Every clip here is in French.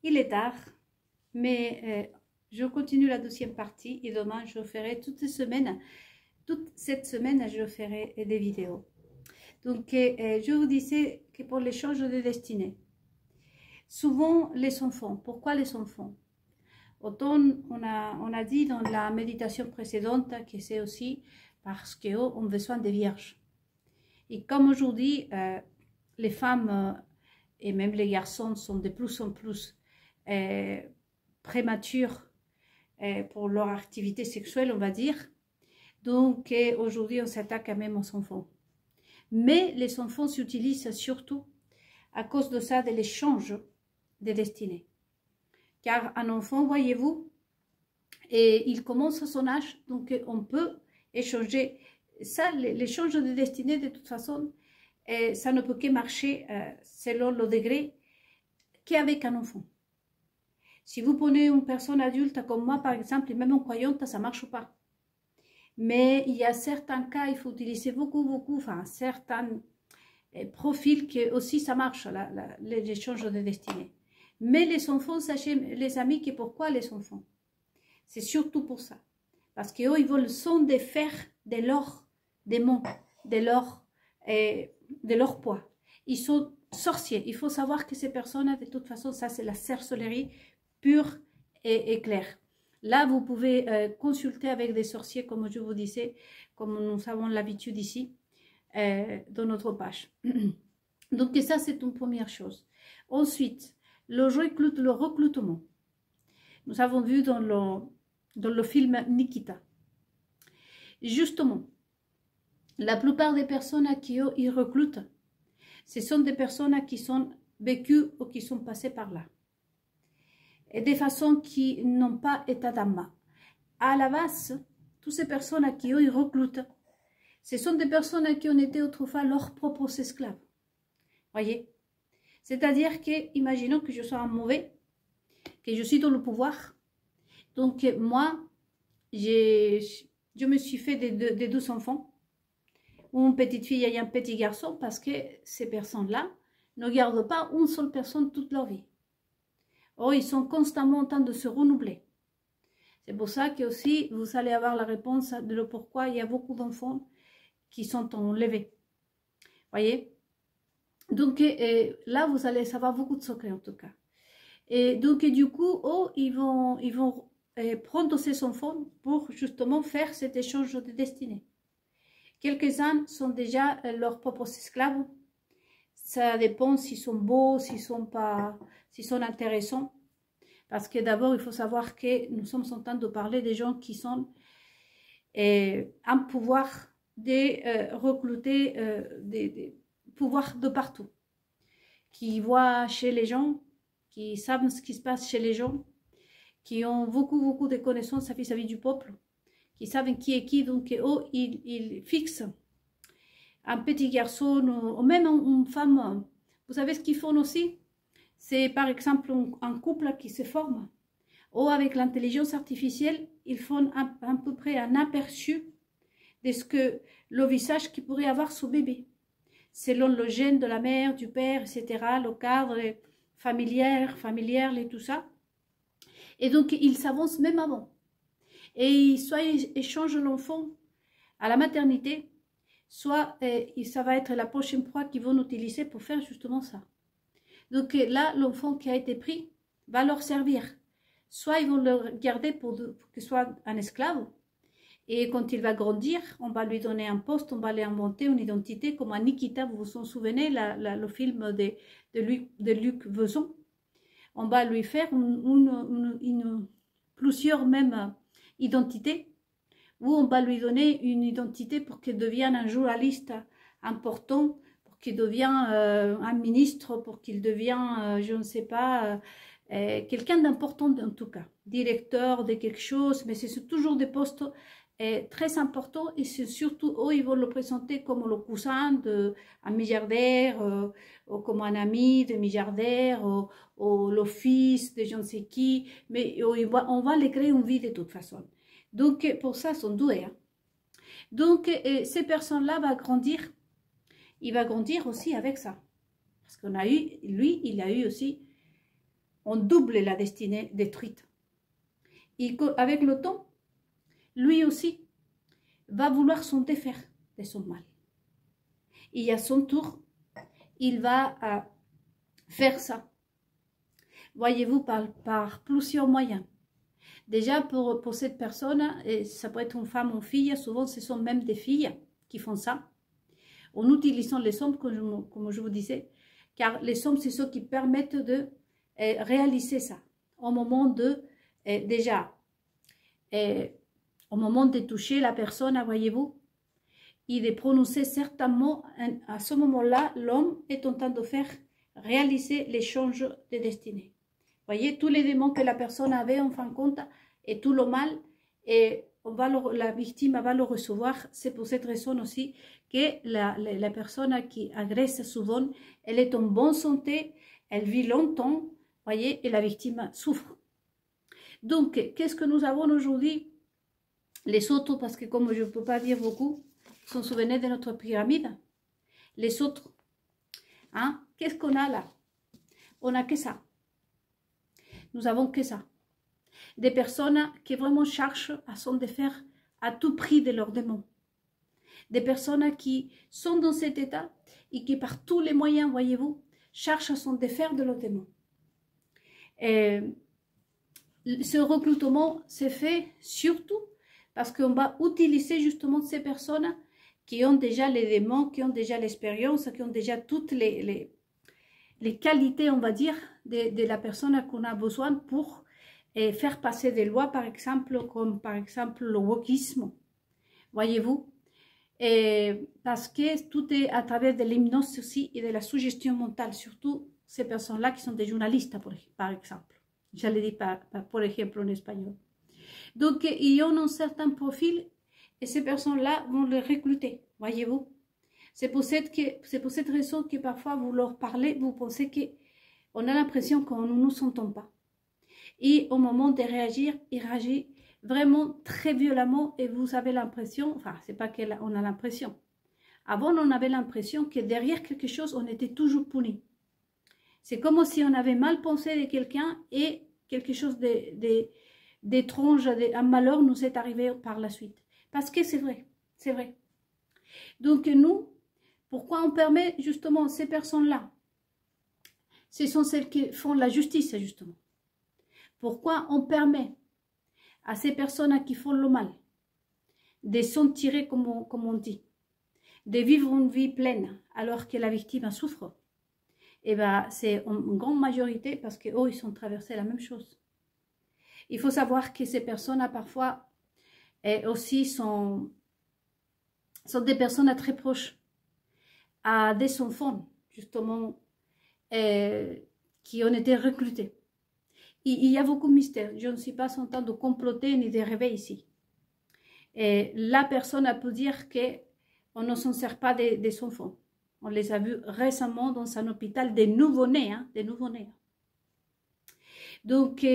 Il est tard, mais je continue la deuxième partie et demain je ferai toute cette semaine je ferai des vidéos. Donc je vous disais que pour l'échange de destinée, souvent les enfants, pourquoi les enfants? Autant on a dit dans la méditation précédente que c'est aussi parce qu'on a besoin de vierges. Et comme aujourd'hui, les femmes et même les garçons sont de plus en plus prématures pour leur activité sexuelle, on va dire. Donc aujourd'hui, on s'attaque quand même aux enfants. Mais les enfants s'utilisent surtout à cause de ça, de l'échange des destinées. Car un enfant, voyez-vous, et il commence à son âge, donc on peut échanger. Ça, l'échange de destinée, de toute façon, ça ne peut que marcher selon le degré qu'avec un enfant. Si vous prenez une personne adulte comme moi, par exemple, et même en croyante, ça ne marche pas. Mais il y a certains cas, il faut utiliser beaucoup, enfin, certains profils que aussi ça marche, l'échange de destinée. Mais les enfants, sachez, les amis, que pourquoi les enfants? C'est surtout pour ça. Parce qu'eux, ils veulent son de faire de leur démon, de leur poids. Ils sont sorciers. Il faut savoir que ces personnes, de toute façon, ça c'est la sorcellerie pure et claire. Là, vous pouvez consulter avec des sorciers, comme je vous disais, comme nous avons l'habitude ici, dans notre page. Donc ça, c'est une première chose. Ensuite, le recrutement. Nous avons vu dans le film Nikita. Justement, la plupart des personnes à qui ils recrutent, ce sont des personnes qui sont vécues ou qui sont passées par là. Et de façon qui n'ont pas état d'âme. À la base, toutes ces personnes à qui ils recrutent, ce sont des personnes qui ont été autrefois leurs propres esclaves. Voyez? C'est-à-dire que, imaginons que je sois un mauvais, que je suis dans le pouvoir. Donc, moi, je me suis fait des 12 enfants, une petite fille et un petit garçon, parce que ces personnes-là ne gardent pas une seule personne toute leur vie. Oh, ils sont constamment en train de se renouveler. C'est pour ça que aussi, vous allez avoir la réponse de le pourquoi il y a beaucoup d'enfants qui sont enlevés. Voyez? Donc, là, vous allez savoir beaucoup de secrets, en tout cas. Et donc, du coup, oh, ils vont prendre ces enfants pour justement faire cet échange de destinée. Quelques-uns sont déjà leurs propres esclaves. Ça dépend s'ils sont beaux, s'ils sont intéressants. Parce que d'abord, il faut savoir que nous sommes en train de parler des gens qui sont en pouvoir de recruter des pouvoirs de partout. Qui voient chez les gens, qui savent ce qui se passe chez les gens, qui ont beaucoup de connaissances vis-à-vis du peuple, qui savent qui est qui, donc oh, ils fixent un petit garçon ou même une femme. Vous savez ce qu'ils font aussi? C'est par exemple un couple qui se forme, ou avec l'intelligence artificielle, ils font à peu près un aperçu de ce que le visage qui pourrait avoir son bébé, selon le gène de la mère, du père, etc., le cadre familial et tout ça. Et donc, ils s'avancent même avant. Et soit ils échangent l'enfant à la maternité, soit ça va être la prochaine proie qu'ils vont utiliser pour faire justement ça. Donc là, l'enfant qui a été pris va leur servir. Soit ils vont le garder pour que ce soit un esclave, et quand il va grandir, on va lui donner un poste, on va lui inventer une identité, comme à Nikita, vous vous en souvenez, le film de Luc Besson. On va lui faire plusieurs mêmes identités, où on va lui donner une identité pour qu'il devienne un journaliste important, pour qu'il devienne un ministre, pour qu'il devienne, je ne sais pas, quelqu'un d'important en tout cas, directeur de quelque chose, mais c'est toujours des postes très importants et c'est surtout, eux, ils vont le présenter comme le cousin d'un milliardaire, ou comme un ami de milliardaire, ou le fils de je ne sais qui, mais on va les créer une vie de toute façon. Donc, pour ça, ils sont doués. Hein. Donc, ces personnes-là vont grandir. Il va grandir aussi avec ça. Parce qu'on a eu, lui, il a eu aussi on double la destinée détruite. Et avec le temps, lui aussi va vouloir s'en défaire de son mal. Et à son tour, il va faire ça. Voyez-vous, par plusieurs moyens. Déjà, pour cette personne, et ça peut être une femme ou une fille, souvent ce sont même des filles qui font ça, en utilisant les sommes, comme je vous disais, car les sommes, c'est ce qui permettent de réaliser ça. Au moment de, déjà, au moment de toucher la personne, voyez-vous, et de prononcer certains mots, à ce moment-là, l'homme est en train de faire réaliser l'échange de destinée. Voyez, tous les démons que la personne avait en fin de compte et tout le mal, et la victime va le recevoir. C'est pour cette raison aussi que la personne qui agresse souvent, elle est en bonne santé, elle vit longtemps, voyez, et la victime souffre. Donc, qu'est-ce que nous avons aujourd'hui? Les autres, parce que comme je ne peux pas dire beaucoup, sont souvenez de notre pyramide. Les autres, hein? Qu'est-ce qu'on a là? On n'a que ça. Nous avons que ça. Des personnes qui vraiment cherchent à s'en défaire à tout prix de leurs démons. Des personnes qui sont dans cet état et qui par tous les moyens, voyez-vous, cherchent à s'en défaire de leurs démons. Et ce recrutement s'est fait surtout parce qu'on va utiliser justement ces personnes qui ont déjà les démons, qui ont déjà l'expérience, qui ont déjà toutes les qualités, on va dire, de la personne qu'on a besoin pour faire passer des lois, par exemple, comme par exemple le wokisme, voyez-vous, parce que tout est à travers de l'hypnose aussi et de la suggestion mentale, surtout ces personnes-là qui sont des journalistes, par exemple. Je l'ai dit par exemple en espagnol. Donc, ils ont un certain profil et ces personnes-là vont les recruter, voyez-vous. C'est pour cette raison que parfois vous leur parlez, vous pensez qu'on a l'impression qu'on ne nous entend pas. Et au moment de réagir, il réagit vraiment très violemment et vous avez l'impression, enfin, c'est pas qu'on a l'impression. Avant, on avait l'impression que derrière quelque chose, on était toujours puni. C'est comme si on avait mal pensé de quelqu'un et quelque chose d'étrange, un malheur nous est arrivé par la suite. Parce que c'est vrai, c'est vrai. Donc nous, pourquoi on permet justement ces personnes-là? Ce sont celles qui font la justice, justement. Pourquoi on permet à ces personnes qui font le mal de s'en tirer, comme on dit, de vivre une vie pleine alors que la victime souffre? Eh bien, c'est en grande majorité parce qu'eux, ils ont traversé la même chose. Il faut savoir que ces personnes, parfois, aussi sont des personnes très proches à des enfants, justement, qui ont été recrutés. Il y a beaucoup de mystères. Je ne suis pas en train de comploter ni de rêver ici. Et la personne a pu dire qu'on ne s'en sert pas des enfants. On les a vus récemment dans un hôpital des nouveau-nés. Hein, des nouveau-nés. Donc,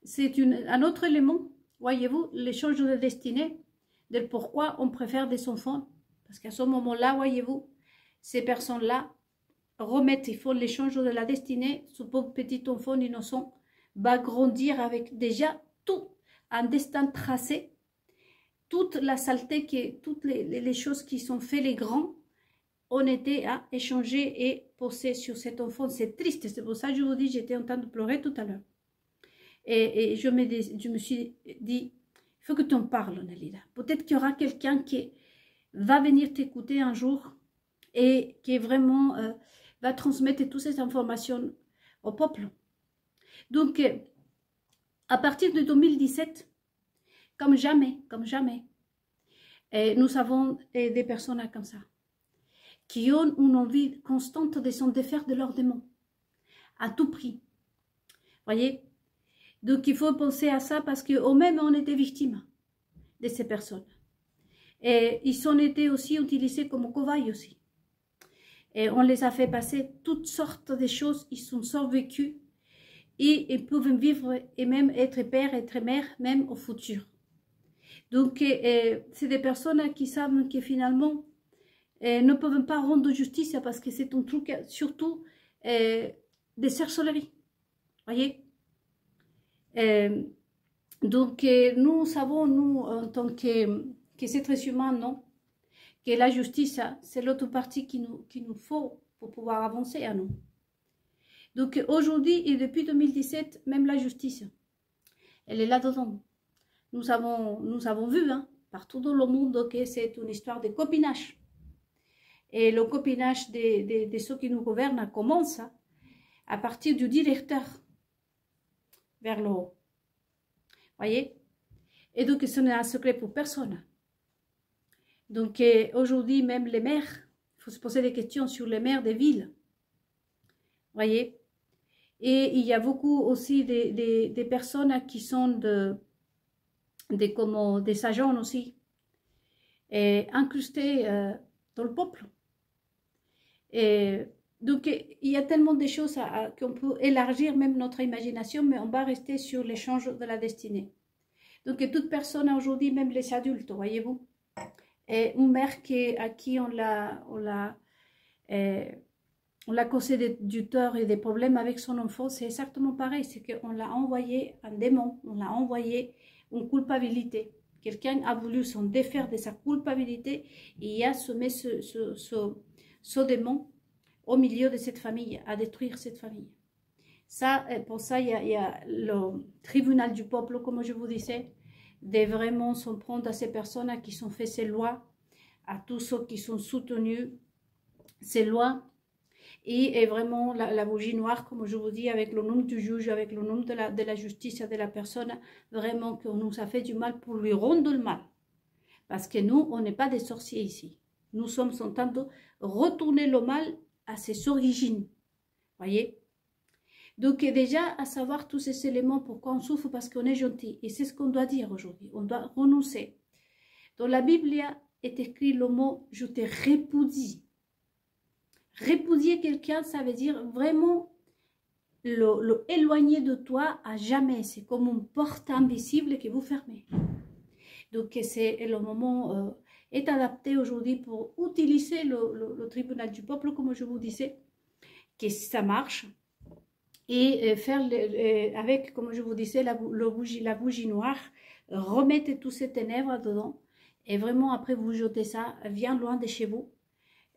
c'est un autre élément, voyez-vous, l'échange de destinée, de pourquoi on préfère des enfants. Parce qu'à ce moment-là, voyez-vous, ces personnes-là remettent, ils font l'échange de la destinée. Ce pauvre petit enfant innocent va grandir avec déjà tout un destin tracé, toute la saleté, toutes les choses qui sont faites, les grands, ont été à échanger et poser sur cet enfant. C'est triste, c'est pour ça que je vous dis, j'étais en train de pleurer tout à l'heure. Et je me suis dit, il faut que tu en parles, Nelida. Peut-être qu'il y aura quelqu'un qui va venir t'écouter un jour et qui vraiment va transmettre toutes ces informations au peuple. Donc, à partir de 2017, comme jamais, nous avons des personnes comme ça, qui ont une envie constante de s'en défaire de leurs démons, à tout prix. Voyez? Donc, il faut penser à ça parce qu'eux-mêmes, on était victimes de ces personnes. Et ils ont été aussi utilisés comme cobayes aussi. Et on les a fait passer toutes sortes de choses, ils ont survécu et ils peuvent vivre et même être père, être mère, même au futur. Donc, c'est des personnes qui savent que finalement, ne peuvent pas rendre justice parce que c'est un truc surtout des sorcelleries. Voyez. Donc, nous savons, nous, en tant qu'êtres humains, non, que la justice, c'est l'autre partie qu'il nous faut pour pouvoir avancer à nous. Donc, aujourd'hui et depuis 2017, même la justice, elle est là-dedans. Nous avons vu, hein, partout dans le monde, que c'est une histoire de copinage. Et le copinage de ceux qui nous gouvernent commence à partir du directeur vers le haut. Voyez? Et donc, ce n'est un secret pour personne. Donc, aujourd'hui, même les maires, il faut se poser des questions sur les maires des villes. Voyez? Et il y a beaucoup aussi des personnes qui sont des agents aussi, incrustés dans le peuple. Et donc, il y a tellement de choses qu'on peut élargir même notre imagination, mais on va rester sur l'échange de la destinée. Donc, toute personne aujourd'hui, même les adultes, voyez-vous, et une mère à qui on l'a causé du tort et des problèmes avec son enfant, c'est exactement pareil. C'est qu'on l'a envoyé un démon, on l'a envoyé une culpabilité. Quelqu'un a voulu s'en défaire de sa culpabilité et a semé ce démon au milieu de cette famille, à détruire cette famille. Ça, pour ça, il y a le tribunal du peuple, comme je vous disais, de vraiment s'en prendre à ces personnes qui ont fait ces lois, à tous ceux qui sont soutenus ces lois, et vraiment la bougie noire, comme je vous dis, avec le nom du juge, avec le nom de la justice de la personne, vraiment qu'on nous a fait du mal pour lui rendre le mal. Parce que nous, on n'est pas des sorciers ici. Nous sommes en train de retourner le mal à ses origines. Voyez? Donc déjà, à savoir tous ces éléments, pourquoi on souffre, parce qu'on est gentil. Et c'est ce qu'on doit dire aujourd'hui. On doit renoncer. Dans la Bible est écrit le mot « je te répudie ». Répudier quelqu'un, ça veut dire vraiment le éloigner de toi à jamais. C'est comme une porte invisible que vous fermez. Donc c'est le moment est adapté aujourd'hui pour utiliser le tribunal du peuple, comme je vous disais, que ça marche. Et faire avec, comme je vous disais, la bougie noire, remettez tous ces ténèbres dedans. Et vraiment, après, vous jetez ça bien loin de chez vous.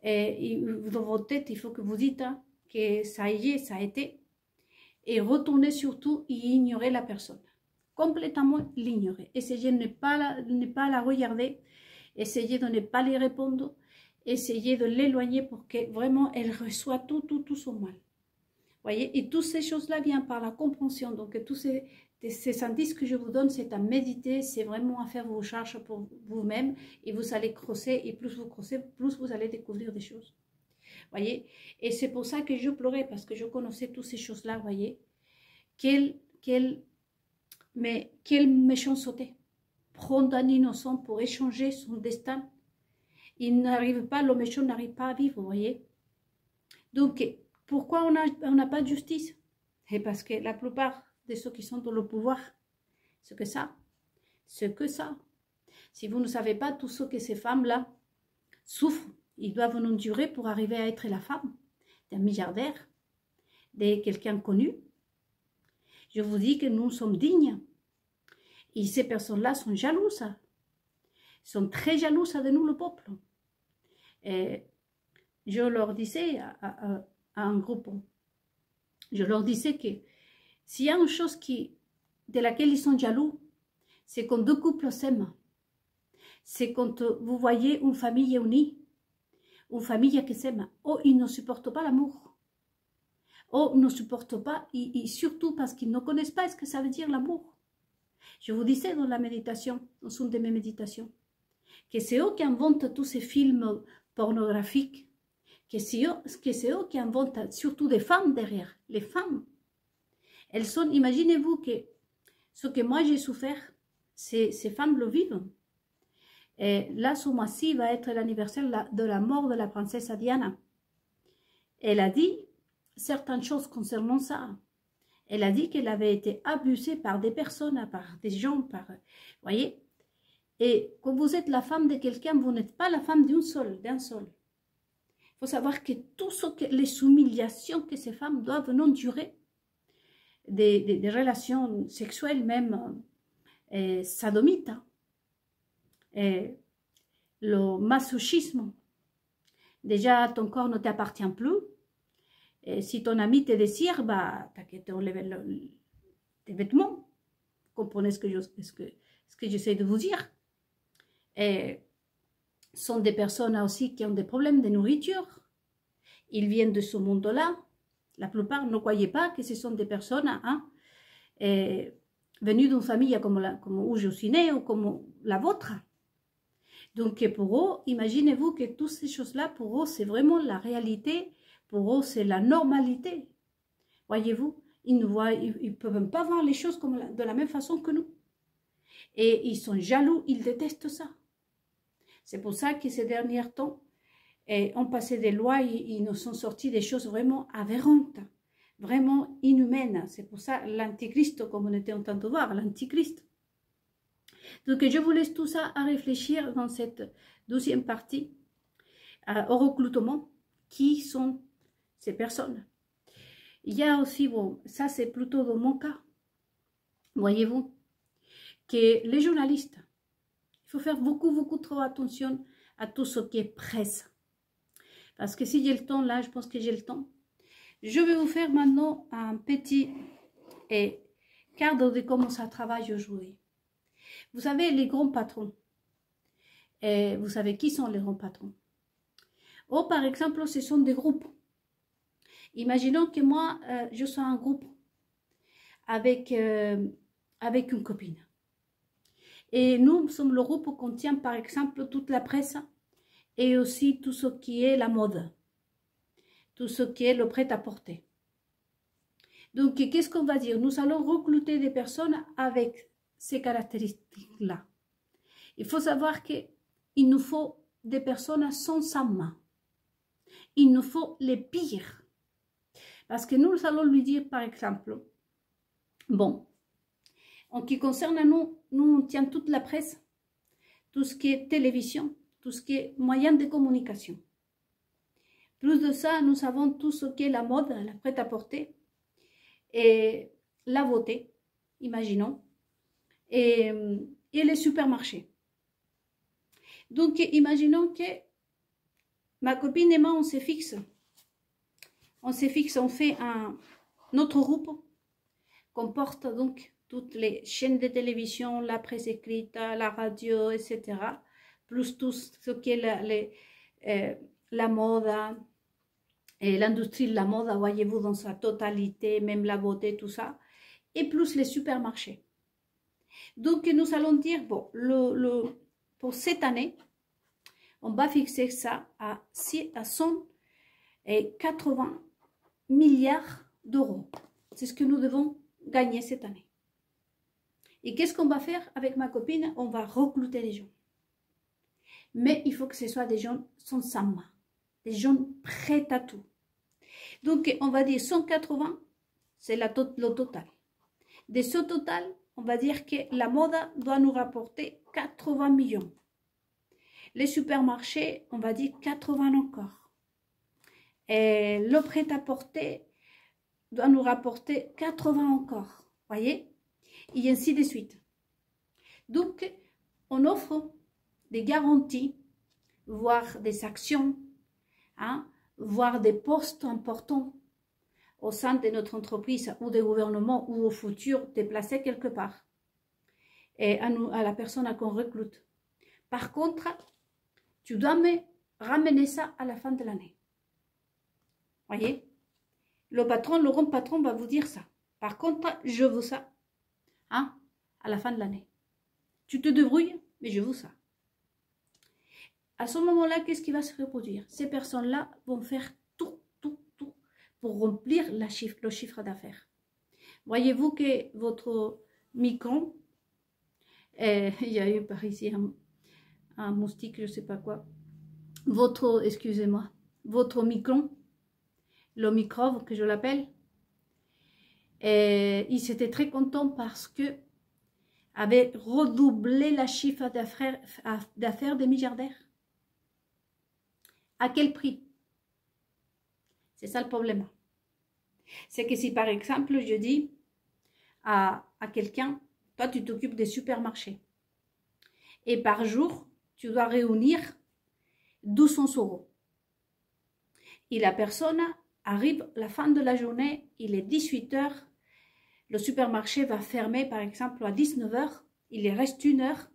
Et dans votre tête, il faut que vous dites hein, que ça y est, ça a été. Et retournez surtout et ignorez la personne. Complètement l'ignorer. Essayez de ne pas la regarder. Essayez de ne pas lui répondre. Essayez de l'éloigner pour que vraiment elle reçoive tout son mal. Voyez, et toutes ces choses-là viennent par la compréhension. Donc, tous ces indices que je vous donne, c'est à méditer, c'est vraiment à faire vos recherches pour vous-même. Et vous allez creuser, et plus vous creusez, plus vous allez découvrir des choses. Voyez, et c'est pour ça que je pleurais, parce que je connaissais toutes ces choses-là, voyez. Quelle méchanceté. Prendre un innocent pour échanger son destin. Il n'arrive pas, le méchant n'arrive pas à vivre, voyez. Donc, pourquoi on n'a pas de justice? Et parce que la plupart de ceux qui sont dans le pouvoir, c'est que ça. Si vous ne savez pas, tout ce que ces femmes-là souffrent, ils doivent endurer pour arriver à être la femme d'un milliardaire, de quelqu'un connu. Je vous dis que nous sommes dignes. Et ces personnes-là sont jalouses. Sont très jalouses de nous, le peuple. Et je leur disais à un groupe, je leur disais que s'il y a une chose de laquelle ils sont jaloux, c'est quand deux couples s'aiment. C'est quand vous voyez une famille unie, une famille qui s'aime. Oh, ils ne supportent pas l'amour. Oh, ils ne supportent pas, et surtout parce qu'ils ne connaissent pas ce que ça veut dire l'amour. Je vous disais dans la méditation, dans une de mes méditations, que c'est eux qui inventent tous ces films pornographiques, que c'est eux qui inventent surtout des femmes derrière. Les femmes, elles sont, imaginez-vous que ce que moi j'ai souffert, ces femmes le vivent. Et là, ce mois-ci va être l'anniversaire de la mort de la princesse Diana. Elle a dit certaines choses concernant ça. Elle a dit qu'elle avait été abusée par des personnes, par des gens, voyez. Et quand vous êtes la femme de quelqu'un, vous n'êtes pas la femme d'un seul. Il faut savoir que les humiliations que ces femmes doivent endurer, des relations sexuelles même sodomites, le masochisme. Déjà, ton corps ne t'appartient plus. Et si ton ami te désire, bah, t'inquiète, enlève tes vêtements. Vous comprenez ce que j'essaie de vous dire. Et sont des personnes aussi qui ont des problèmes de nourriture. Ils viennent de ce monde-là. La plupart ne croyez pas que ce sont des personnes venues d'une famille comme où je suis née ou comme la vôtre. Donc pour eux, imaginez-vous que toutes ces choses-là, pour eux, c'est vraiment la réalité. Pour eux, c'est la normalité. Voyez-vous, ils ne peuvent pas voir les choses de la même façon que nous. Et ils sont jaloux, ils détestent ça. C'est pour ça que ces derniers temps, on passé des lois, ils nous sont sortis des choses vraiment aberrantes, vraiment inhumaines. C'est pour ça l'antichrist, comme on était en train de voir, l'antichrist. Donc je vous laisse tout ça à réfléchir dans cette deuxième partie, au recrutement, qui sont ces personnes. Il y a aussi, bon, ça c'est plutôt dans mon cas, voyez-vous, que les journalistes, il faut faire beaucoup trop attention à tout ce qui est presse. Parce que si j'ai le temps, là, je pense que j'ai le temps. Je vais vous faire maintenant un petit cadre de comment ça travaille aujourd'hui. Vous savez, les grands patrons, vous savez qui sont les grands patrons? Oh, par exemple, ce sont des groupes. Imaginons que moi, je sois un groupe avec une copine. Et nous sommes le groupe qui contient, par exemple, toute la presse et aussi tout ce qui est la mode, tout ce qui est le prêt-à-porter. Donc, qu'est-ce qu'on va dire? Nous allons recruter des personnes avec ces caractéristiques-là. Il faut savoir qu'il nous faut des personnes sans âme. Il nous faut les pires. Parce que nous allons lui dire, par exemple, bon, en ce qui concerne nous on tient toute la presse, tout ce qui est télévision, tout ce qui est moyen de communication. Plus de ça, nous savons tout ce qui est la mode, la prêt-à-porter, et la beauté, imaginons, et les supermarchés. Donc, imaginons que ma copine et moi, on se fixe, on fait notre groupe comporte donc toutes les chaînes de télévision, la presse écrite, la radio, etc. Plus tout ce qui est la mode et l'industrie de la mode, voyez-vous, dans sa totalité, même la beauté, tout ça. Et plus les supermarchés. Donc, nous allons dire, bon, pour cette année, on va fixer ça à 180 milliards d'euros. C'est ce que nous devons gagner cette année. Et qu'est-ce qu'on va faire avec ma copine? On va recruter des gens. Mais il faut que ce soit des gens sans âme, des gens prêts à tout. Donc, on va dire 180, c'est le total. De ce total, on va dire que la mode doit nous rapporter 80 millions. Les supermarchés, on va dire 80 encore. Et le prêt-à-porter doit nous rapporter 80 encore. Voyez? Et ainsi de suite. Donc, on offre des garanties, voire des actions, voire des postes importants au sein de notre entreprise ou des gouvernements ou au futur déplacés quelque part. Et à la personne qu'on recrute. Par contre, tu dois me ramener ça à la fin de l'année. Voyez? Le grand patron va vous dire ça. Par contre, je veux ça. À la fin de l'année. Tu te débrouilles, mais je veux ça. À ce moment-là, qu'est-ce qui va se reproduire? Ces personnes-là vont faire tout pour remplir le chiffre d'affaires. Voyez-vous que votre micron, il y a eu par ici un moustique, je ne sais pas quoi, excusez-moi, votre micron, le micro que je l'appelle, il s'était très content parce que avait redoublé la chiffre d'affaires des milliardaires. À quel prix? C'est ça le problème. C'est que si par exemple je dis à quelqu'un, toi tu t'occupes des supermarchés. Et par jour, tu dois réunir 200 euros. Et la personne arrive à la fin de la journée, il est 18 h, le supermarché va fermer par exemple à 19 h, il reste 1 heure,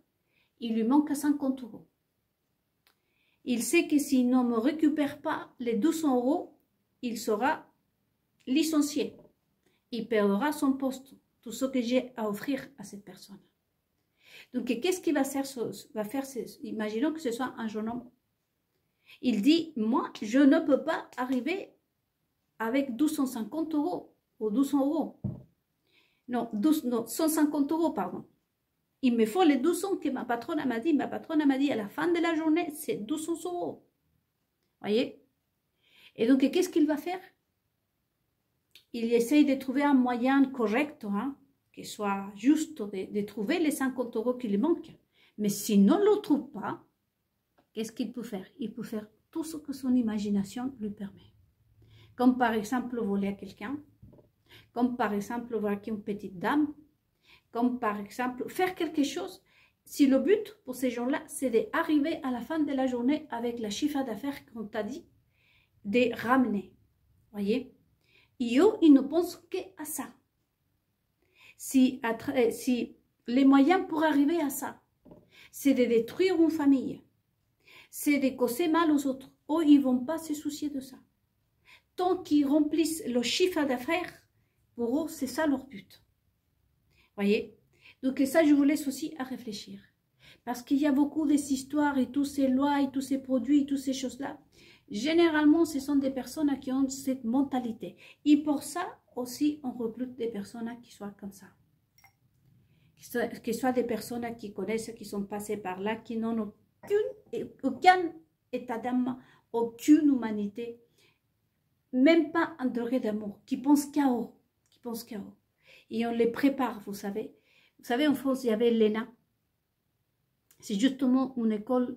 il lui manque 50 euros. Il sait que s'il ne me récupère pas les 200 euros, il sera licencié. Il perdra son poste, tout ce que j'ai à offrir à cette personne. Donc, qu'est-ce qu'il va faire, imaginons que ce soit un jeune homme. Il dit, moi, je ne peux pas arriver avec 250 euros ou 200 euros. Non, 150 euros, pardon. Il me faut les 200 que ma patronne m'a dit. Ma patronne m'a dit, à la fin de la journée, c'est 200 euros. Voyez? Et donc, qu'est-ce qu'il va faire? Il essaye de trouver un moyen correct, hein, qui soit juste de trouver les 50 euros qui lui manquent. Mais s'il ne le trouve pas, qu'est-ce qu'il peut faire? Il peut faire tout ce que son imagination lui permet. Comme par exemple voler à quelqu'un, comme par exemple braquer une petite dame, comme par exemple faire quelque chose. Si le but pour ces gens-là, c'est d'arriver à la fin de la journée avec la chiffre d'affaires qu'on t'a dit, de ramener. Voyez? Et eux, ils ne pensent qu'à ça. Si les moyens pour arriver à ça, c'est de détruire une famille, c'est de causer mal aux autres, eux, ils ne vont pas se soucier de ça. Tant qu'ils remplissent le chiffre d'affaires, pour eux, c'est ça leur but. Voyez? Donc ça, je vous laisse aussi à réfléchir. Parce qu'il y a beaucoup d'histoires et toutes ces lois et tous ces produits et toutes ces choses-là. Généralement, ce sont des personnes qui ont cette mentalité. Et pour ça aussi, on recrute des personnes qui soient comme ça. Qui soient des personnes qui connaissent, qui sont passées par là, qui n'ont aucun état d'âme, aucune humanité, même pas un degré d'amour, qui pensent qu'à eux, Et on les prépare, vous savez. Vous savez, en France, il y avait l'ENA. C'est justement une école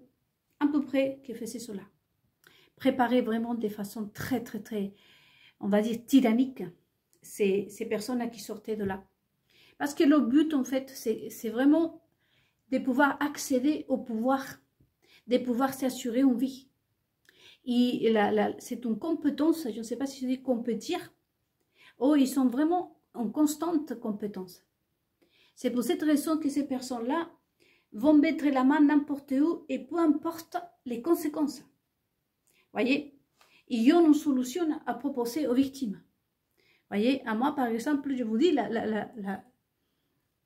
à peu près qui faisait cela. Préparer vraiment de façon très, on va dire, tyrannique, ces personnes qui sortaient de là. Parce que le but, en fait, c'est vraiment de pouvoir accéder au pouvoir, de pouvoir s'assurer une vie. Et c'est une compétence, je ne sais pas si je dis qu'on peut dire, oh, ils sont vraiment en constante compétence. C'est pour cette raison que ces personnes-là vont mettre la main n'importe où et peu importe les conséquences. Voyez, il y a une solution à proposer aux victimes. Voyez, à moi, par exemple, je vous dis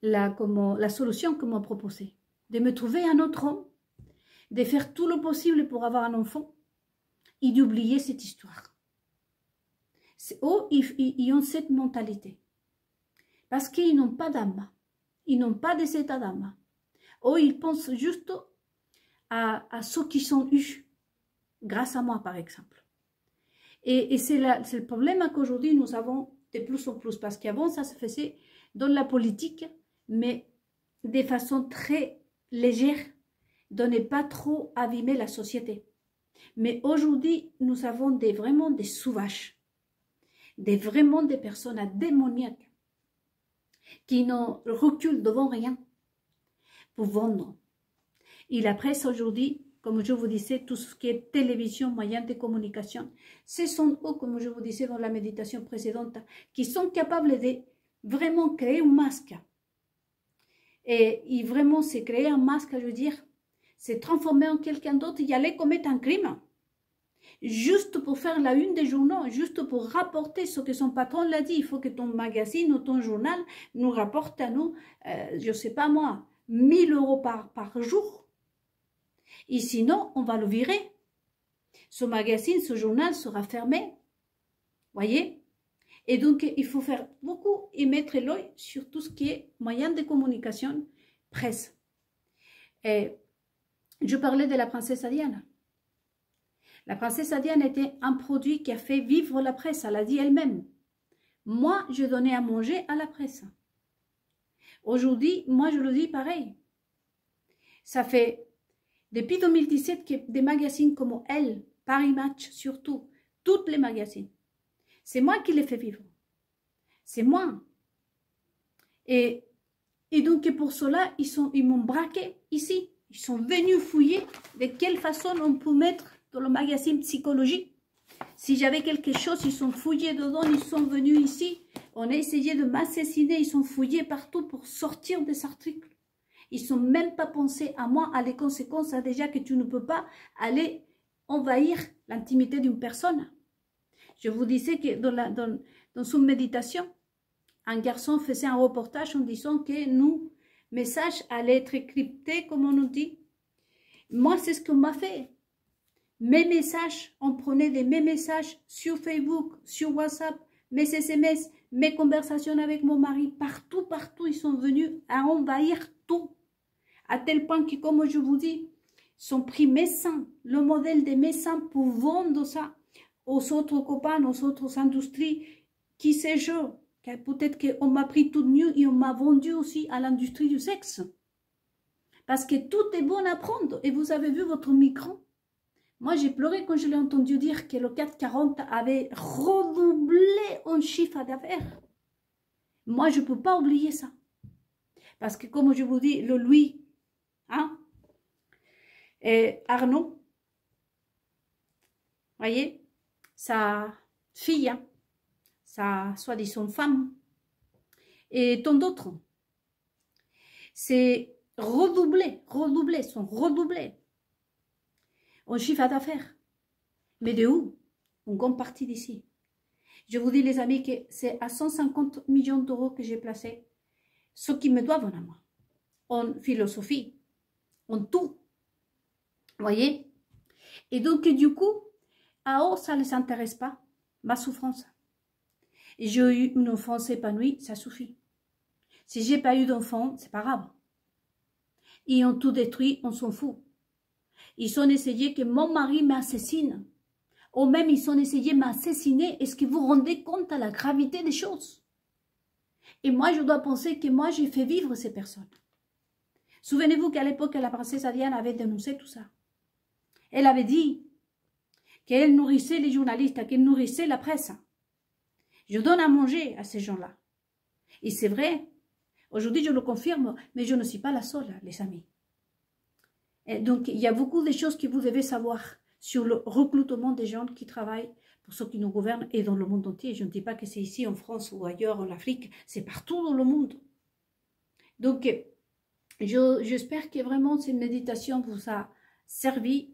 la solution que m'a proposée. De me trouver un autre homme, de faire tout le possible pour avoir un enfant et d'oublier cette histoire. Oh, ils ont cette mentalité. Parce qu'ils n'ont pas d'âme. Ils n'ont pas de cet état d'âme. Oh, ils pensent juste à ceux qui sont eus. Grâce à moi, par exemple. Et c'est le problème qu'aujourd'hui, nous avons de plus en plus. Parce qu'avant, ça se faisait dans la politique, mais de façon très légère, de ne pas trop abîmer la société. Mais aujourd'hui, nous avons vraiment des sauvages, vraiment des personnes démoniaques, qui ne reculent devant rien pour vendre. Et la presse aujourd'hui, comme je vous disais, tout ce qui est télévision, moyens de communication, ce sont eux, comme je vous disais dans la méditation précédente, qui sont capables de vraiment créer un masque. Et vraiment, c'est créer un masque, je veux dire, c'est transformer en quelqu'un d'autre et aller commettre un crime. Juste pour faire la une des journaux, juste pour rapporter ce que son patron l'a dit. Il faut que ton magazine ou ton journal nous rapporte à nous, je ne sais pas moi, 1000 € par jour. Et sinon, on va le virer. Ce magazine, ce journal sera fermé. Voyez? Et donc, il faut faire beaucoup et mettre l'œil sur tout ce qui est moyen de communication, presse. Et je parlais de la princesse Diane. La princesse Diane était un produit qui a fait vivre la presse. Elle a dit elle-même. Moi, je donnais à manger à la presse. Aujourd'hui, moi, je le dis pareil. Ça fait depuis 2017 que des magazines comme Elle, Paris Match, surtout, toutes les magazines, c'est moi qui les fais vivre. C'est moi. Et donc, pour cela, ils m'ont braqué ici. Ils sont venus fouiller de quelle façon on peut mettre dans le magazine Psychologie. Si j'avais quelque chose, ils sont fouillés dedans, ils sont venus ici. On a essayé de m'assassiner, ils sont fouillés partout pour sortir des articles. Ils ne sont même pas pensé à moi, à les conséquences, à déjà que tu ne peux pas aller envahir l'intimité d'une personne. Je vous disais que dans une méditation, un garçon faisait un reportage en disant que nos messages allaient être cryptés, comme on nous dit. Moi, c'est ce qu'on m'a fait. Mes messages, on prenait mes messages sur Facebook, sur WhatsApp, mes SMS, mes conversations avec mon mari, partout, ils sont venus à envahir tout. À tel point que, comme je vous dis, ils ont pris mes seins, le modèle de mes seins pour vendre ça aux autres copains, aux autres industries, qui sais-je. Peut-être qu'on m'a pris tout nu et on m'a vendu aussi à l'industrie du sexe. Parce que tout est bon à prendre. Et vous avez vu votre micro. Moi, j'ai pleuré quand je l'ai entendu dire que le 440 avait redoublé en chiffre d'affaires. Moi, je ne peux pas oublier ça. Parce que, comme je vous dis, le Louis, hein, et Arnaud, voyez, sa fille, hein, sa soi-disant femme, et tant d'autres. C'est redoublé, sont redoublés en chiffre d'affaires. Mais de où? Une grande partie d'ici. Je vous dis, les amis, que c'est à 150 millions d'euros que j'ai placé ce qui me doivent à moi. En philosophie, en tout. Vous voyez? Et donc, du coup, à eux, ça ne les intéresse pas, ma souffrance. J'ai eu une enfance épanouie, ça suffit. Si j'ai pas eu d'enfant, c'est pas grave. Ils ont tout détruit, on s'en fout. Ils ont essayé que mon mari m'assassine. Ou même ils ont essayé de m'assassiner. Est-ce que vous vous rendez compte à la gravité des choses? Et moi, je dois penser que moi, j'ai fait vivre ces personnes. Souvenez-vous qu'à l'époque, la princesse Diane avait dénoncé tout ça. Elle avait dit qu'elle nourrissait les journalistes, qu'elle nourrissait la presse. Je donne à manger à ces gens-là. Et c'est vrai, aujourd'hui je le confirme, mais je ne suis pas la seule, les amis. Et donc, il y a beaucoup de choses que vous devez savoir sur le recrutement des gens qui travaillent pour ceux qui nous gouvernent et dans le monde entier. Je ne dis pas que c'est ici en France ou ailleurs en Afrique, c'est partout dans le monde. Donc, j'espère que vraiment cette méditation vous a servi.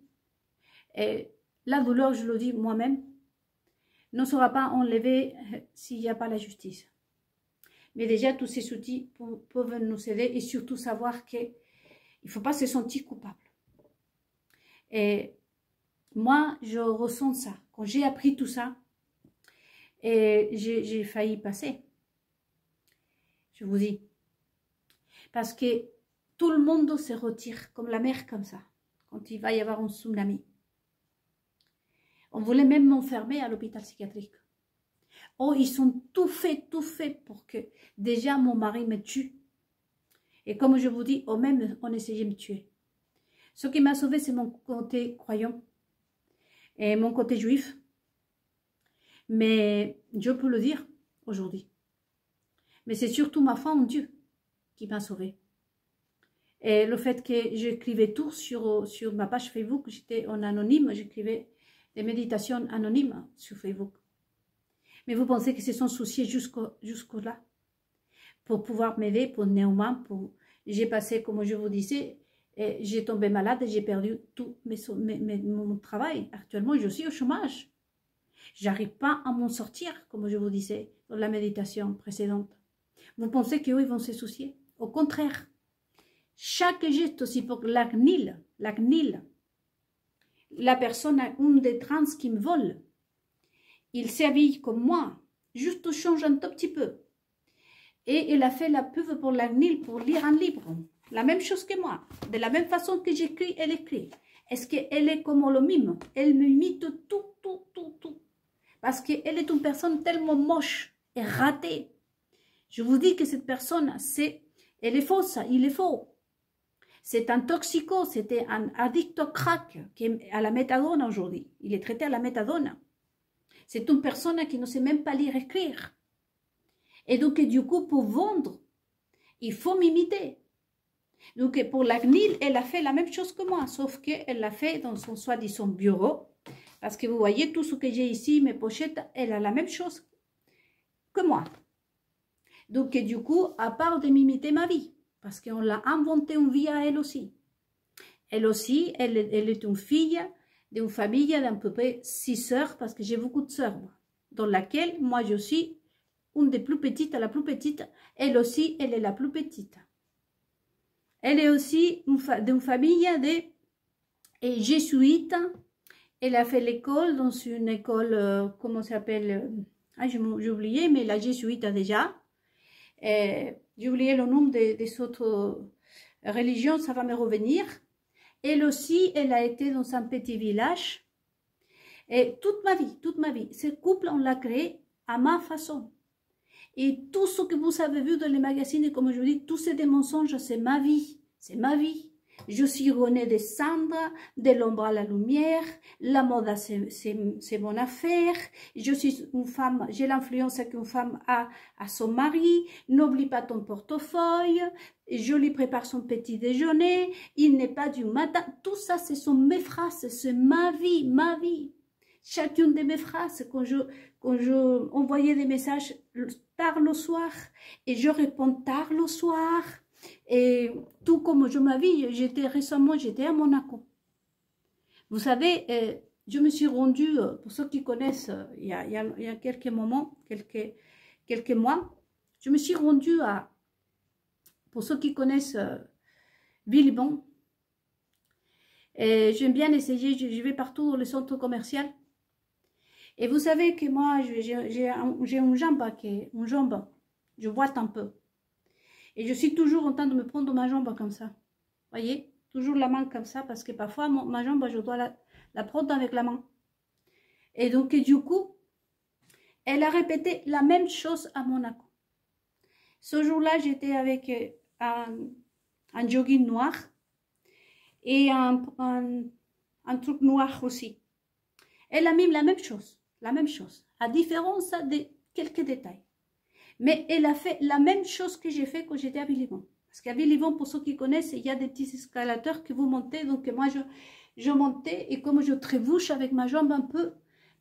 Et la douleur, je le dis moi-même, ne sera pas enlevée s'il n'y a pas la justice. Mais déjà, tous ces outils peuvent nous aider et surtout savoir qu'il ne faut pas se sentir coupable. Et moi, je ressens ça. Quand j'ai appris tout ça, et j'ai failli passer. Je vous dis. Parce que tout le monde se retire comme la mer comme ça, quand il va y avoir un tsunami. On voulait même m'enfermer à l'hôpital psychiatrique. Oh, ils ont tout fait pour que déjà mon mari me tue. Et comme je vous dis, oh, même on essayait de me tuer. Ce qui m'a sauvé, c'est mon côté croyant et mon côté juif. Mais je peux le dire aujourd'hui. Mais c'est surtout ma foi en Dieu qui m'a sauvé. Et le fait que j'écrivais tout sur ma page Facebook, j'étais en anonyme, j'écrivais des méditations anonymes sur Facebook. Mais vous pensez que se sont souciés jusqu'au-là pour pouvoir m'aider, pour néanmoins, j'ai passé, comme je vous disais, j'ai tombé malade et j'ai perdu tout mon travail. Actuellement, je suis au chômage. J'arrive pas à m'en sortir, comme je vous disais dans la méditation précédente. Vous pensez qu'eux, ils vont se soucier? Au contraire, chaque geste aussi pour la CNIL, la personne a une des trans qui me vole. Il s'habille comme moi, juste change un tout petit peu. Et il a fait la pub pour la CNIL pour lire un livre. La même chose que moi. De la même façon que j'écris, elle écrit. Est-ce qu'elle est comme le mime? Elle me imite tout. Parce qu'elle est une personne tellement moche et ratée. Je vous dis que cette personne, elle est fausse, il est faux. C'est un toxico, c'était un addict au crack qui est à la méthadone aujourd'hui. Il est traité à la méthadone. C'est une personne qui ne sait même pas lire et écrire. Et donc, du coup, pour vendre Il faut m'imiter. Donc, pour la CNIL, elle a fait la même chose que moi, sauf qu'elle l'a fait dans son soi-disant bureau. Parce que vous voyez, tout ce que j'ai ici, mes pochettes, elle a la même chose que moi. Donc, du coup, à part de m'imiter ma vie, parce qu'on l'a inventé une vie à elle aussi. Elle aussi, elle est une fille d'une famille d'à peu près 6 sœurs, parce que j'ai beaucoup de sœurs, moi, dans laquelle moi je suis une des plus petites, la plus petite. Elle aussi, elle est la plus petite. Elle est aussi d'une famille de jésuites. Elle a fait l'école dans une école, comment ça s'appelle, j'ai oublié, mais la jésuite déjà. J'ai oublié le nom des autres religions, ça va me revenir. Elle aussi, elle a été dans un petit village. Et toute ma vie, ce couple, on l'a créé à ma façon. Et tout ce que vous avez vu dans les magazines, et comme je vous dis, tous ces des mensonges, c'est ma vie. C'est ma vie. Je suis Renée de Sandra, de l'ombre à la lumière, la mode c'est mon affaire, je suis une femme, j'ai l'influence qu'une femme a à son mari, n'oublie pas ton portefeuille, je lui prépare son petit déjeuner, il n'est pas du matin, tout ça ce sont mes phrases, c'est ma vie, ma vie. Chacune de mes phrases, quand je envoyais des messages tard le soir, et je réponds tard le soir, et tout comme je m'habille, récemment, j'étais à Monaco. Vous savez, je me suis rendue, pour ceux qui connaissent, il y a quelques moments, quelques mois, je me suis rendue à, pour ceux qui connaissent Villebon, et j'aime bien essayer, je vais partout dans les centres commerciaux. Et vous savez que moi, j'ai une jambe, je boite un peu. Et je suis toujours en train de me prendre ma jambe comme ça. Voyez, toujours la main comme ça, parce que parfois, ma jambe, je dois la prendre avec la main. Et donc, du coup, elle a répété la même chose à Monaco. Ce jour-là, j'étais avec un jogging noir et un truc noir aussi. Elle a mis la même chose, à différence de quelques détails. Mais elle a fait la même chose que j'ai fait quand j'étais à Villebon. Parce qu'à Villebon, pour ceux qui connaissent, il y a des petits escalateurs que vous montez. Donc moi, je montais et comme je trébuche avec ma jambe un peu,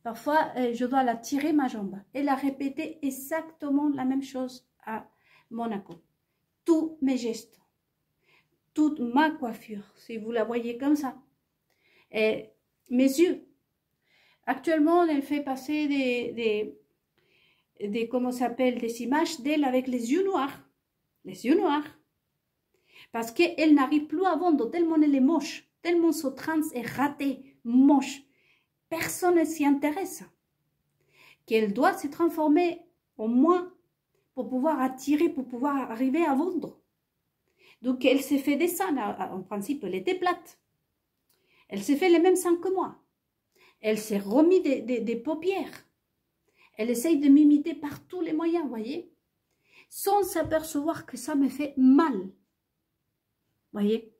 parfois, je dois la tirer ma jambe. Elle a répété exactement la même chose à Monaco. Tous mes gestes, toute ma coiffure, si vous la voyez comme ça. Et mes yeux. Actuellement, elle fait passer comment s'appelle, des images d'elle avec les yeux noirs. Les yeux noirs. Parce qu'elle n'arrive plus à vendre, tellement elle est moche, tellement son trans est raté, moche. Personne ne s'y intéresse. Qu'elle doit se transformer au moins pour pouvoir attirer, pour pouvoir arriver à vendre. Donc elle s'est fait des seins, en principe elle était plate. Elle s'est fait les mêmes seins que moi. Elle s'est remis des paupières. Elle essaye de m'imiter par tous les moyens, vous voyez, sans s'apercevoir que ça me fait mal. Voyez,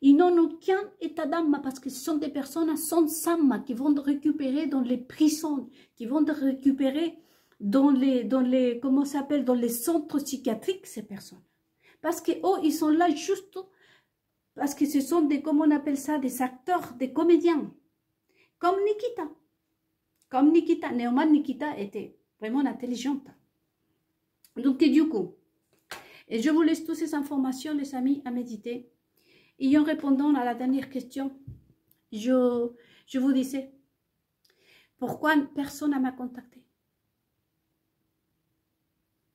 ils n'ont aucun état d'âme parce que ce sont des personnes sans âme qui vont récupérer dans les prisons, qui vont récupérer dans les comment ça s'appelle, dans les centres psychiatriques, ces personnes. Parce que oh, ils sont là juste parce que ce sont des, comment on appelle ça, des acteurs, des comédiens. Comme Nikita. Comme Nikita. Néanmoins, Nikita était vraiment intelligente. Donc, du coup, et je vous laisse toutes ces informations, les amis, à méditer. Et en répondant à la dernière question, je vous disais, pourquoi personne ne m'a contacté?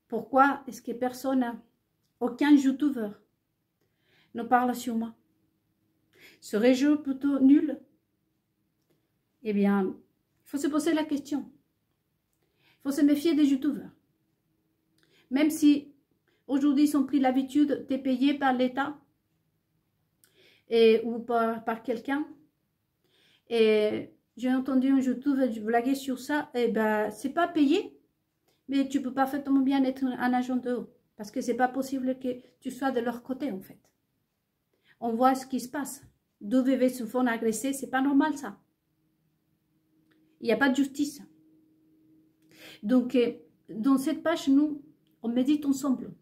Pourquoi est-ce que personne, aucun YouTuber ne parle sur moi? Serais-je plutôt nul? Eh bien, il faut se poser la question. Il faut se méfier des YouTubers. Même si aujourd'hui ils ont pris l'habitude de payer par l'État ou par quelqu'un. Et j'ai entendu un YouTuber blaguer sur ça. Et ben, c'est pas payé, mais tu peux parfaitement bien être un agent de haut. Parce que c'est pas possible que tu sois de leur côté en fait. On voit ce qui se passe. Deux bébés se font agresser, c'est pas normal ça. Il n'y a pas de justice. Donc, dans cette page, nous, on médite ensemble.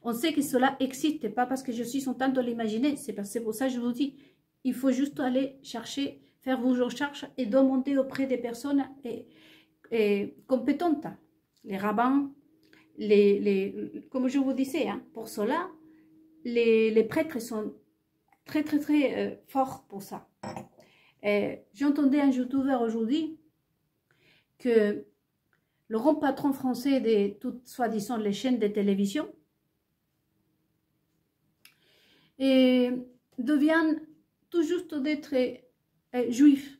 On sait que cela existe, pas parce que je suis en train de l'imaginer. C'est pour ça que je vous dis, il faut juste aller chercher, faire vos recherches et demander auprès des personnes compétentes. Les rabbins, comme je vous disais, hein, pour cela, les prêtres sont très forts pour ça. J'entendais un youtubeur aujourd'hui que le grand patron français de toutes, soi-disant, les chaînes de télévision devient tout juste d'être juif.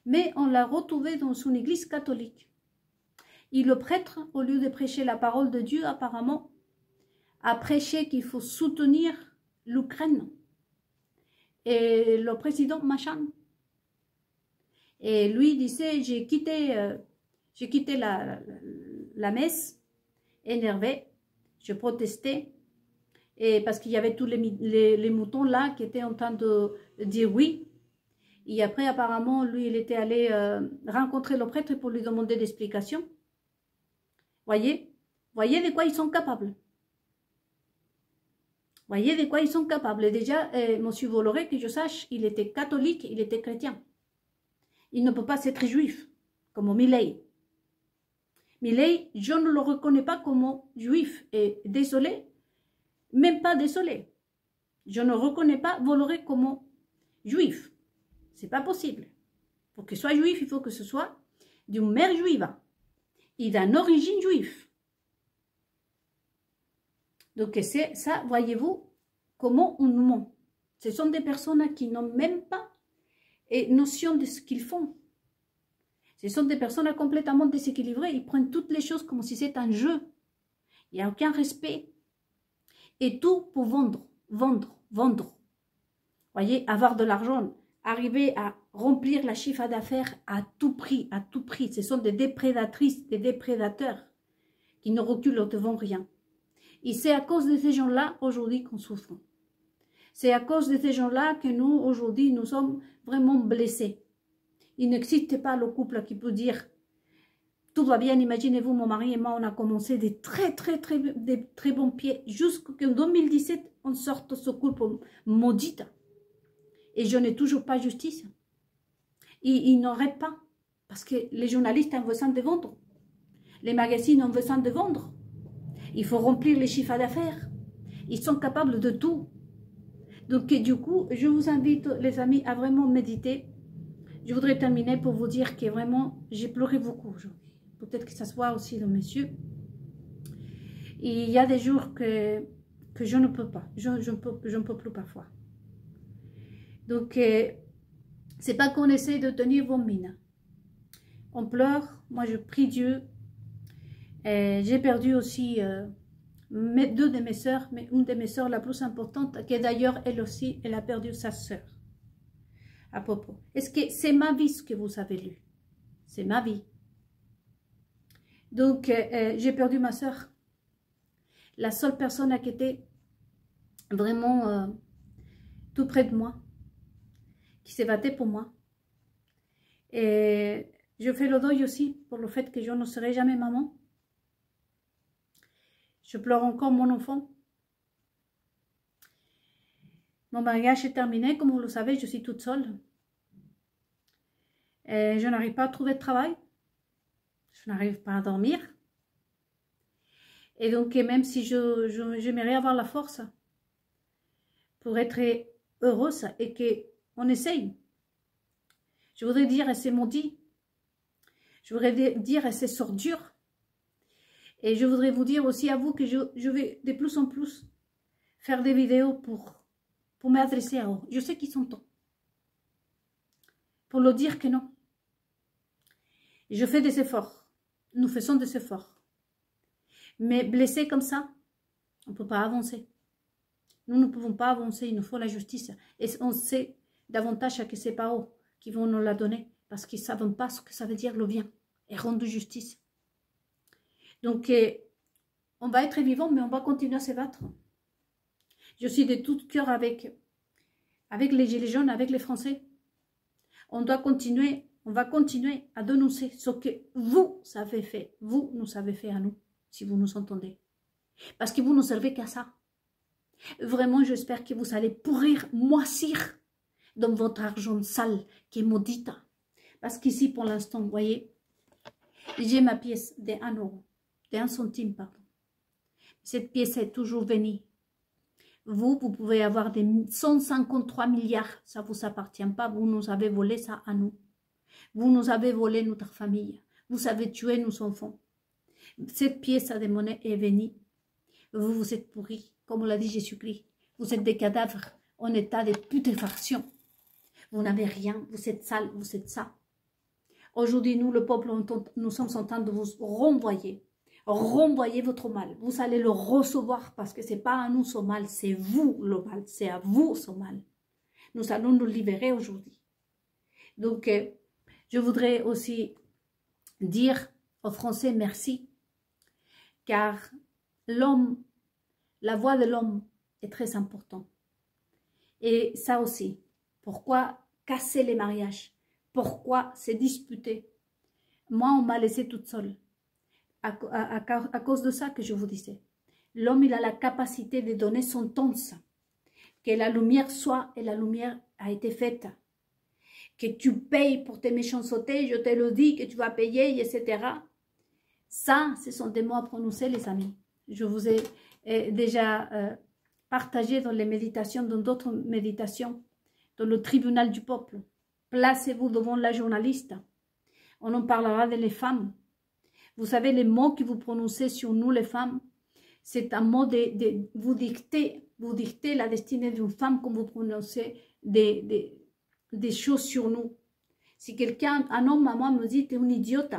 Mais on l'a retrouvé dans son église catholique. Et le prêtre, au lieu de prêcher la parole de Dieu, apparemment, a prêché qu'il faut soutenir l'Ukraine et le président Machan. Et lui disait, j'ai quitté la messe, énervé, je protestais, et parce qu'il y avait tous les moutons là qui étaient en train de dire oui. Et après, apparemment, lui, il était allé rencontrer le prêtre pour lui demander des explications. Voyez de quoi ils sont capables. Voyez de quoi ils sont capables. Et déjà, M. Bolloré, que je sache, il était catholique, il était chrétien. Il ne peut pas être juif, comme Milei. Milei, je ne le reconnais pas comme juif. Et désolé, même pas désolé. Je ne reconnais pas Bolloré comme juif. C'est pas possible. Pour qu'il soit juif, il faut que ce soit d'une mère juive et d'une origine juive. Donc c'est ça, voyez-vous, comment on nous ment. Ce sont des personnes qui n'ont même pas notion de ce qu'ils font. Ce sont des personnes complètement déséquilibrées. Ils prennent toutes les choses comme si c'était un jeu. Il n'y a aucun respect. Et tout pour vendre. Voyez, avoir de l'argent, arriver à remplir la chiffre d'affaires à tout prix, à tout prix. Ce sont des déprédatrices, des déprédateurs qui ne reculent devant rien. Et c'est à cause de ces gens-là, aujourd'hui, qu'on souffre. C'est à cause de ces gens-là que nous, aujourd'hui, nous sommes vraiment blessés. Il n'existe pas le couple qui peut dire « Tout va bien, imaginez-vous, mon mari et moi, on a commencé des très bons pieds. Jusqu'en 2017, on sort de ce couple maudit. Et je n'ai toujours pas justice. » Et ils n'arrêtent pas. Parce que les journalistes ont besoin de vendre. Les magazines ont besoin de vendre. Il faut remplir les chiffres d'affaires. Ils sont capables de tout. Donc, du coup, je vous invite, les amis, à vraiment méditer. Je voudrais terminer pour vous dire que vraiment, j'ai pleuré beaucoup aujourd'hui. Peut-être que ça se voit aussi le monsieur. Et il y a des jours que je ne peux pas. Je ne peux plus parfois. Donc, c'est pas qu'on essaie de tenir vos mines. On pleure. Moi, je prie Dieu. J'ai perdu aussi deux de mes sœurs, mais une de mes sœurs la plus importante, qui d'ailleurs, elle aussi, elle a perdu sa sœur. À propos. Est-ce que c'est ma vie ce que vous avez lu? C'est ma vie. Donc, j'ai perdu ma sœur. La seule personne qui était vraiment tout près de moi, qui s'est battue pour moi. Et je fais le deuil aussi pour le fait que je ne serai jamais maman. Je pleure encore mon enfant. Mon mariage est terminé, comme vous le savez, je suis toute seule. Et je n'arrive pas à trouver de travail. Je n'arrive pas à dormir. Et donc, même si j'aimerais avoir la force pour être heureuse et qu'on essaye. Je voudrais dire, c'est maudit. Je voudrais dire, c'est sordure. Et je voudrais vous dire aussi à vous que je vais de plus en plus faire des vidéos pour m'adresser à eux. Je sais qu'ils sont temps. Pour leur dire que non. Je fais des efforts. Nous faisons des efforts. Mais blessés comme ça, on ne peut pas avancer. Nous ne pouvons pas avancer, il nous faut la justice. Et on sait davantage que c'est pas eux qui vont nous la donner. Parce qu'ils ne savent pas ce que ça veut dire le bien. Et rendre justice. Donc, on va être vivants, mais on va continuer à se battre. Je suis de tout cœur avec les Gilets jaunes, avec les Français. On doit continuer, on va continuer à dénoncer ce que vous avez fait. Vous nous avez fait à nous, si vous nous entendez. Parce que vous ne servez qu'à ça. Vraiment, j'espère que vous allez pourrir, moissir dans votre argent sale qui est maudite. Parce qu'ici, pour l'instant, vous voyez, j'ai ma pièce de 1 euro, de 1 centime, pardon. Cette pièce est toujours venue. Vous pouvez avoir des 153 milliards, ça ne vous appartient pas, vous nous avez volé ça à nous. Vous nous avez volé notre famille, vous avez tué nos enfants. Cette pièce de monnaie est venue. Vous, vous êtes pourris, comme l'a dit Jésus-Christ. Vous êtes des cadavres en état de putréfaction. Vous n'avez rien, vous êtes sale, vous êtes ça. Aujourd'hui, nous, le peuple, nous sommes en train de vous renvoyer. Renvoyez votre mal. Vous allez le recevoir parce que ce n'est pas à nous ce mal, c'est vous le mal, c'est à vous ce mal. Nous allons nous libérer aujourd'hui. Donc, je voudrais aussi dire aux Français merci, car l'homme, la voix de l'homme est très importante. Et ça aussi, pourquoi casser les mariages? Pourquoi se disputer? Moi, on m'a laissée toute seule. À cause de ça que je vous disais. L'homme, il a la capacité de donner son temps. Que la lumière soit, et la lumière a été faite. Que tu payes pour tes méchancetés, je te le dis, que tu vas payer, etc. Ça, ce sont des mots à prononcer, les amis. Je vous ai déjà partagé dans les méditations, dans d'autres méditations, dans le tribunal du peuple. Placez-vous devant la journaliste. On en parlera de les femmes. Vous savez, les mots que vous prononcez sur nous, les femmes, c'est un mot de vous dicter la destinée d'une femme quand vous prononcez des choses sur nous. Si quelqu'un, un homme à moi me dit, t'es une idiote,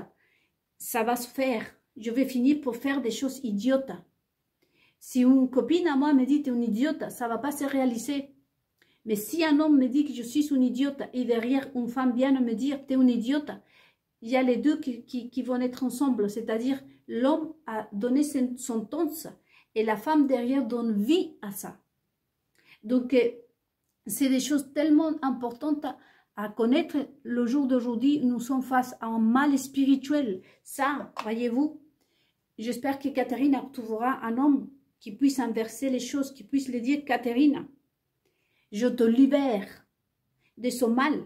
ça va se faire. Je vais finir pour faire des choses idiotes. Si une copine à moi me dit, t'es une idiote, ça ne va pas se réaliser. Mais si un homme me dit que je suis une idiote et derrière une femme vient me dire, t'es une idiote, il y a les deux qui vont être ensemble, c'est-à-dire l'homme a donné son temps et la femme derrière donne vie à ça. Donc, c'est des choses tellement importantes à connaître. Le jour d'aujourd'hui, nous sommes face à un mal spirituel. Ça, voyez-vous, j'espère que Catherine trouvera un homme qui puisse inverser les choses, qui puisse lui dire, Catherine, je te libère de ce mal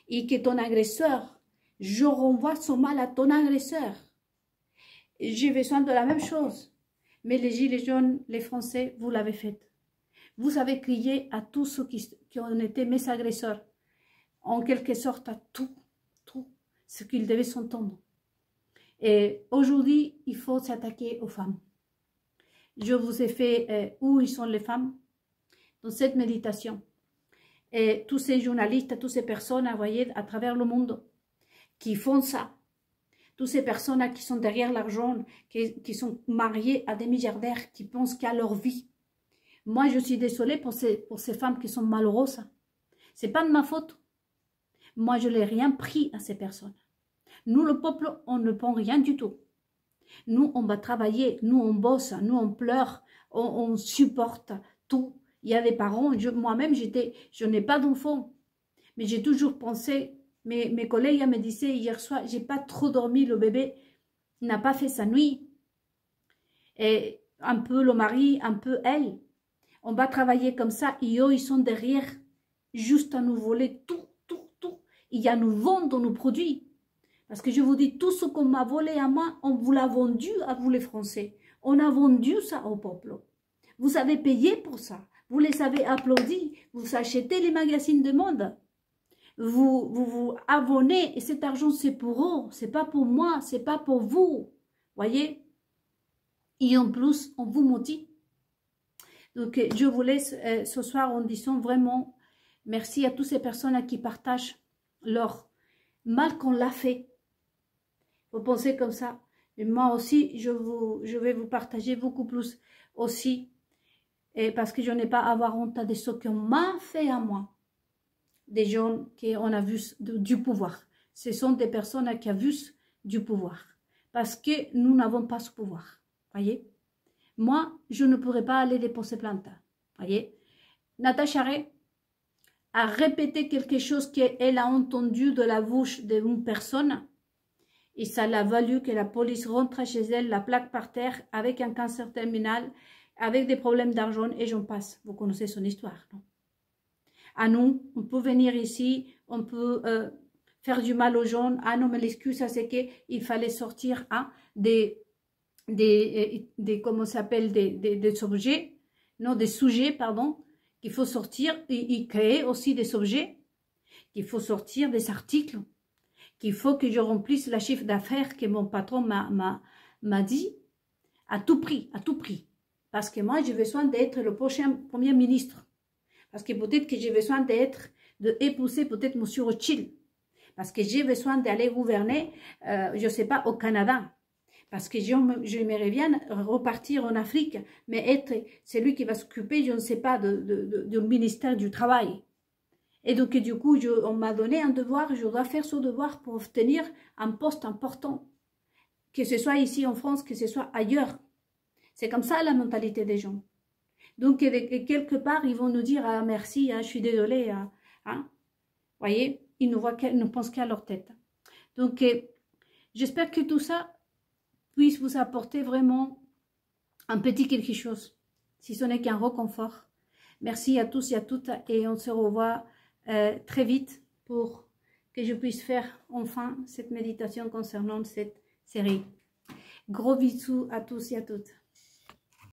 et que ton agresseur, je renvoie son mal à ton agresseur. J'ai besoin de la même chose. Mais les gilets jaunes, les Français, vous l'avez fait. Vous avez crié à tous ceux qui ont été mes agresseurs. En quelque sorte, à tout ce qu'ils devaient s'entendre. Et aujourd'hui, il faut s'attaquer aux femmes. Je vous ai fait où ils sont les femmes dans cette méditation. Et tous ces journalistes, toutes ces personnes, vous voyez, à travers le monde, qui font ça. Toutes ces personnes qui sont derrière l'argent, qui sont mariées à des milliardaires, qui pensent qu'à leur vie. Moi, je suis désolée pour ces femmes qui sont malheureuses. Ce n'est pas de ma faute. Moi, je n'ai rien pris à ces personnes. Nous, le peuple, on ne prend rien du tout. Nous, on va travailler, nous, on bosse, nous, on pleure, on supporte tout. Il y a des parents, moi-même, je n'ai pas d'enfants, mais j'ai toujours pensé, mes collègues me disaient hier soir, j'ai pas trop dormi, le bébé n'a pas fait sa nuit. Et un peu le mari, un peu elle. On va travailler comme ça, et eux, ils sont derrière, juste à nous voler tout. Il y a nous vendre nos produits. Parce que je vous dis, tout ce qu'on m'a volé à moi, on vous l'a vendu à vous les Français. On a vendu ça au peuple. Vous avez payé pour ça. Vous les avez applaudis. Vous achetez les magazines de mode. Vous abonnez. Et cet argent, c'est pour eux. C'est pas pour moi. C'est pas pour vous. Voyez? Et en plus, on vous maudit. Donc, je vous laisse ce soir en disant vraiment merci à toutes ces personnes qui partagent leur mal qu'on l'a fait. Vous pensez comme ça. Et moi aussi, je vais vous partager beaucoup plus aussi. Et parce que je n'ai pas à avoir honte de ce qu'on m'a fait à moi. Des gens qu'on a vu du pouvoir. Ce sont des personnes qui ont vu du pouvoir. Parce que nous n'avons pas ce pouvoir. Voyez? Moi, je ne pourrais pas aller déposer plainte. Voyez? Natacha Ray a répété quelque chose qu'elle a entendu de la bouche d'une personne Et ça l'a valu que la police rentre chez elle, la plaque par terre, avec un cancer terminal, avec des problèmes d'argent, et j'en passe. Vous connaissez son histoire, non? À nous, on peut venir ici, on peut faire du mal aux gens. Ah non, mais l'excuse, c'est qu'il fallait sortir des comment s'appelle, des objets, non, des sujets, pardon, qu'il faut sortir, et créer aussi des objets, qu'il faut sortir des articles, qu'il faut que je remplisse la chiffre d'affaires que mon patron m'a dit, à tout prix, parce que moi, j'ai besoin d'être le prochain Premier ministre, parce que peut-être que j'ai besoin d'épouser peut-être M. Rothschild, parce que j'ai besoin d'aller gouverner, je ne sais pas, au Canada, parce que j'aimerais bien repartir en Afrique, mais être celui qui va s'occuper, je ne sais pas, du ministère du Travail. Et donc, du coup, on m'a donné un devoir, je dois faire ce devoir pour obtenir un poste important, que ce soit ici en France, que ce soit ailleurs. C'est comme ça la mentalité des gens. Donc, quelque part, ils vont nous dire « Ah, merci, je suis désolée. » Voyez, ils ne pensent qu'à leur tête. Donc, j'espère que tout ça puisse vous apporter vraiment un petit quelque chose, si ce n'est qu'un réconfort. Merci à tous et à toutes, et on se revoit très vite pour que je puisse faire enfin cette méditation concernant cette série. Gros bisous à tous et à toutes.